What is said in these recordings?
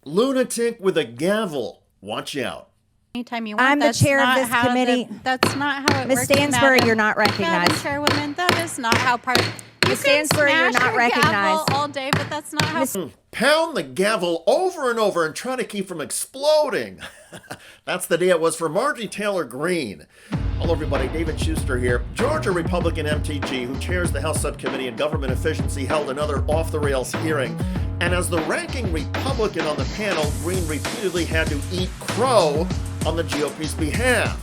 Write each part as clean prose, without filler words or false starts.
Lunatic with a gavel. Watch out. Anytime you want. I'm the chair of this committee. That's not how it works. Ms. Stansbury, you're not Madam recognized. Chairwoman, that is not how part. Ms. Stansbury, you're not recognized. All day, but that's not how. Pound the gavel over and over and try to keep from exploding. That's the day it was for Marjorie Taylor Greene. Hello, everybody. David Schuster here. Georgia Republican MTG, who chairs the House Subcommittee on Government Efficiency, held another off-the-rails hearing. And as the ranking Republican on the panel, Greene repeatedly had to eat crow on the GOP's behalf.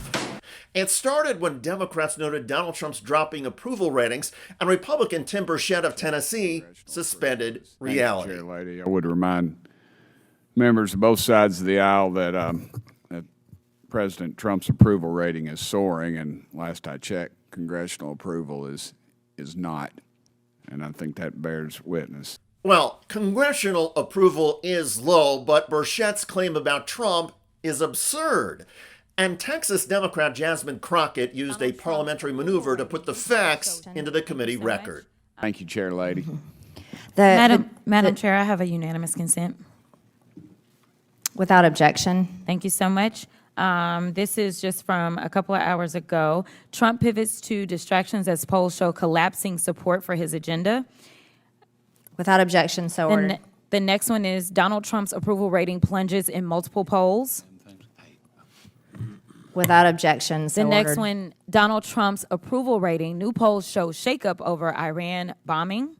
It started when Democrats noted Donald Trump's dropping approval ratings, and Republican Tim Burchett of Tennessee suspended reality. Thank you, Chair Lady. I would remind members of both sides of the aisle that President Trump's approval rating is soaring, and last I checked, congressional approval is not, and I think that bears witness. Well, congressional approval is low, but Burchett's claim about Trump is absurd. And Texas Democrat Jasmine Crockett used a parliamentary maneuver to put the facts into the committee record. Thank you, Chair Lady. Madam Chair, I have a unanimous consent. Without objection. Thank you so much. This is just from a couple of hours ago. Trump pivots to distractions as polls show collapsing support for his agenda. Without objection, so ordered. The next one is Donald Trump's approval rating plunges in multiple polls. Without objection, so The next ordered. one, Donald Trump's approval rating. New polls show shakeup over Iran bombing.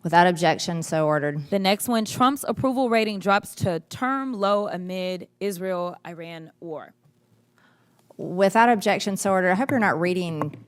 Without objection, so ordered. The next one, Trump's approval rating drops to term low amid Israel-Iran war. Without objection, so ordered. I hope you're not reading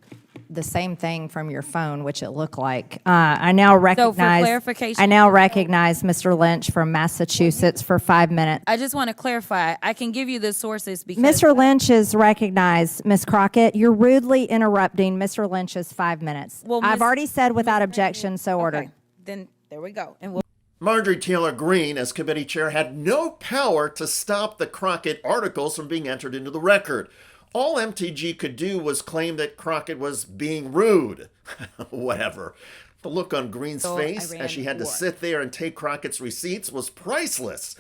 the same thing from your phone, which it looked like. I now recognize. clarification- I now recognize Mr. Lynch from Massachusetts for 5 minutes. I just want to clarify. I can give you the sources because Mr. Lynch is recognized. Ms. Crockett, you're rudely interrupting Mr. Lynch's 5 minutes. Well, I've Ms. already said without objection, so ordered. Okay, then there we go. And we'll Marjorie Taylor Greene, as committee chair, had no power to stop the Crockett articles from being entered into the record. All MTG could do was claim that Crockett was being rude. Whatever. The look on Greene's face as she had to sit there and take Crockett's receipts was priceless.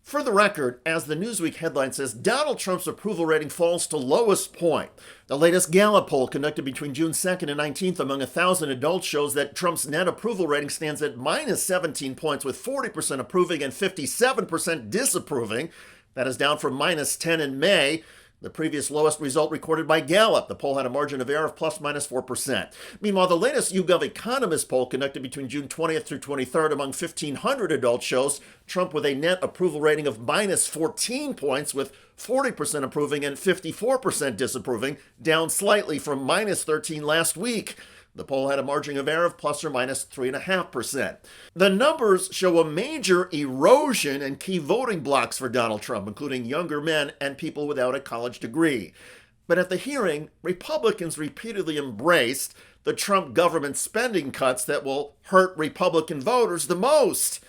For the record, as the Newsweek headline says, Donald Trump's approval rating falls to lowest point. The latest Gallup poll conducted between June 2nd and 19th among 1,000 adults shows that Trump's net approval rating stands at minus 17 points, with 40% approving and 57% disapproving. That is down from minus 10 in May, the previous lowest result recorded by Gallup. The poll had a margin of error of plus minus 4%. Meanwhile, the latest YouGov Economist poll conducted between June 20th through 23rd among 1,500 adults shows Trump with a net approval rating of minus 14 points, with 40% approving and 54% disapproving, down slightly from minus 13 last week. The poll had a margin of error of plus or minus 3.5%. The numbers show a major erosion in key voting blocks for Donald Trump, including younger men and people without a college degree. But at the hearing, Republicans repeatedly embraced the Trump government spending cuts that will hurt Republican voters the most.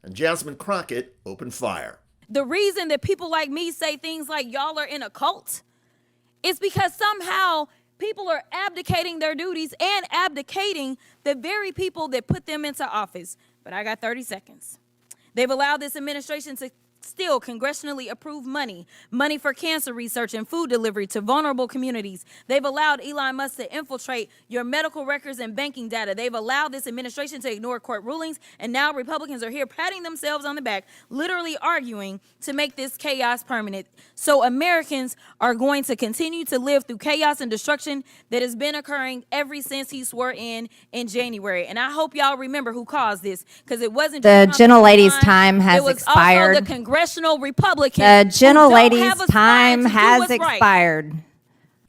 And Jasmine Crockett opened fire. The reason that people like me say things like y'all are in a cult is because somehow people are abdicating their duties and abdicating the very people that put them into office. But I got 30 seconds. They've allowed this administration to steal congressionally approved money for cancer research and food delivery to vulnerable communities. They've allowed Elon Musk to infiltrate your medical records and banking data. They've allowed this administration to ignore court rulings, and now Republicans are here patting themselves on the back, literally arguing to make this chaos permanent. So Americans are going to continue to live through chaos and destruction that has been occurring ever since he swore in January. And I hope y'all remember who caused this, because it wasn't The just gentlelady's time has it was expired. Also the congressional Republicans. The gentlelady's have a time spine to do has what's right. expired.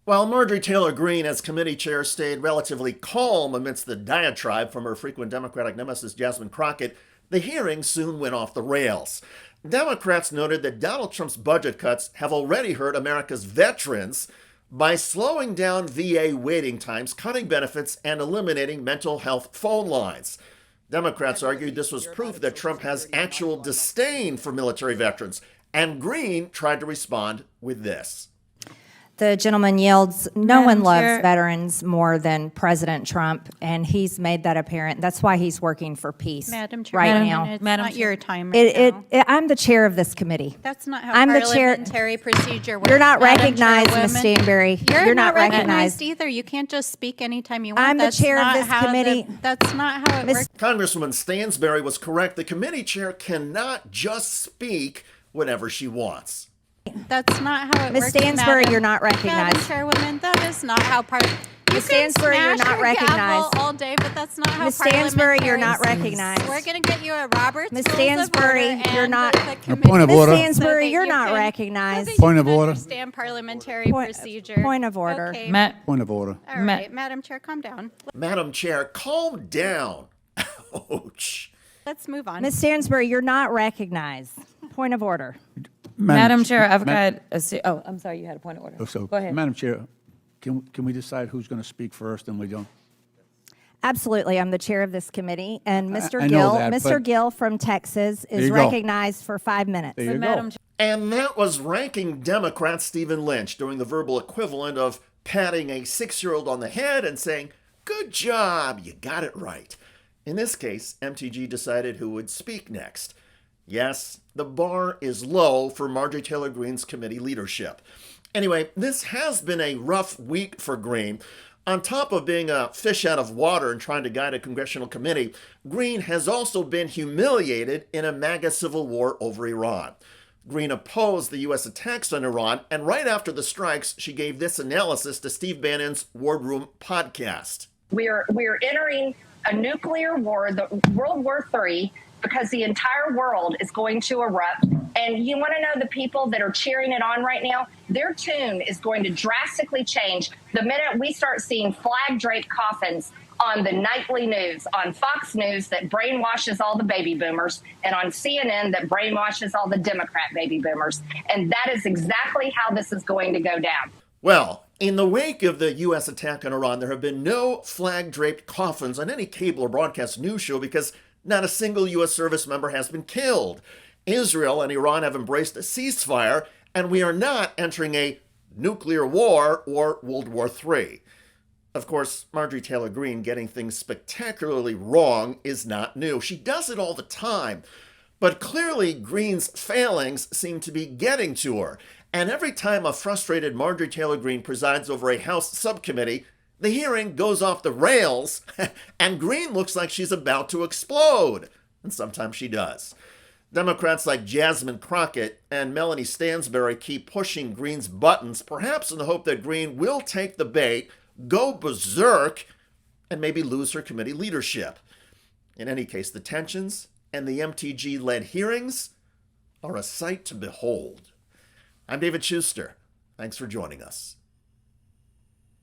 While Marjorie Taylor Greene, as committee chair, stayed relatively calm amidst the diatribe from her frequent Democratic nemesis Jasmine Crockett, the hearing soon went off the rails. Democrats noted that Donald Trump's budget cuts have already hurt America's veterans by slowing down VA waiting times, cutting benefits, and eliminating mental health phone lines. Democrats argued this was proof that Trump has actual disdain for military veterans, and Greene tried to respond with this. The gentleman yields, no one Madam loves Chair. veterans more than President Trump, and he's made that apparent. That's why he's working for peace Madam Chair, right Madam- now. it's Madam not Chair. your time right now. I'm the chair of this committee. That's not how I'm the chair- parliamentary procedure works. You're not Madam recognized, Ms. Chairwoman. Stanberry. You're not not recognized recognized. either. You can't just speak anytime you want. I'm the That's chair of not this how committee. That's not how it Miss- works. Congresswoman Stansberry was correct. The committee chair cannot just speak whenever she wants. That's not how it Ms. works. Stansberry, Madam- you're not recognized. Madam Chairwoman, that is not how Ms. Stansberry, you're not recognized. all day, but that's not how Ms. Stansberry, you're not parliamentary- recognized. We're going to get you a Robert's Ms. Rules of Stansberry, Order you're and not- the A committee point of Ms. order. so that Stansberry, you're you not can- recognized. so that Point you of can order. Understand parliamentary procedure. Point of order. Okay. Point of order. All right, Madam Chair, calm down. Madam Chair, calm down. Ouch. Let's move on. Ms. Stansberry, you're not recognized. Point of order. Madam Chair, I've got oh, I'm sorry, you had a point of order. So, Go ahead. Madam Chair, can we decide who's going to speak first and we don't? Absolutely. I'm the chair of this committee, and Mr. I know Gill, that, Mr. but- Gill from Texas There is you go. recognized for 5 minutes. There you Madam go. Chair. And that was ranking Democrat Stephen Lynch doing the verbal equivalent of patting a 6-year-old on the head and saying, "Good job, you got it right." In this case, MTG decided who would speak next. Yes, the bar is low for Marjorie Taylor Greene's committee leadership. Anyway, this has been a rough week for Greene. On top of being a fish out of water and trying to guide a congressional committee, Greene has also been humiliated in a MAGA civil war over Iran. Greene opposed the U.S. attacks on Iran, and right after the strikes, she gave this analysis to Steve Bannon's Wardroom podcast. We're entering a nuclear war, the World War III, because the entire world is going to erupt. And you want to know the people that are cheering it on right now? Their tune is going to drastically change the minute we start seeing flag-draped coffins on the nightly news, on Fox News that brainwashes all the baby boomers, and on CNN that brainwashes all the Democrat baby boomers. And that is exactly how this is going to go down. Well, in the wake of the U.S. attack on Iran, there have been no flag-draped coffins on any cable or broadcast news show because not a single U.S. service member has been killed. Israel and Iran have embraced a ceasefire, and we are not entering a nuclear war or World War III. Of course, Marjorie Taylor Greene getting things spectacularly wrong is not new. She does it all the time. But clearly, Greene's failings seem to be getting to her. And every time a frustrated Marjorie Taylor Greene presides over a House subcommittee, the hearing goes off the rails, and Greene looks like she's about to explode. And sometimes she does. Democrats like Jasmine Crockett and Melanie Stansberry keep pushing Greene's buttons, perhaps in the hope that Greene will take the bait, go berserk, and maybe lose her committee leadership. In any case, the tensions and the MTG-led hearings are a sight to behold. I'm David Schuster. Thanks for joining us.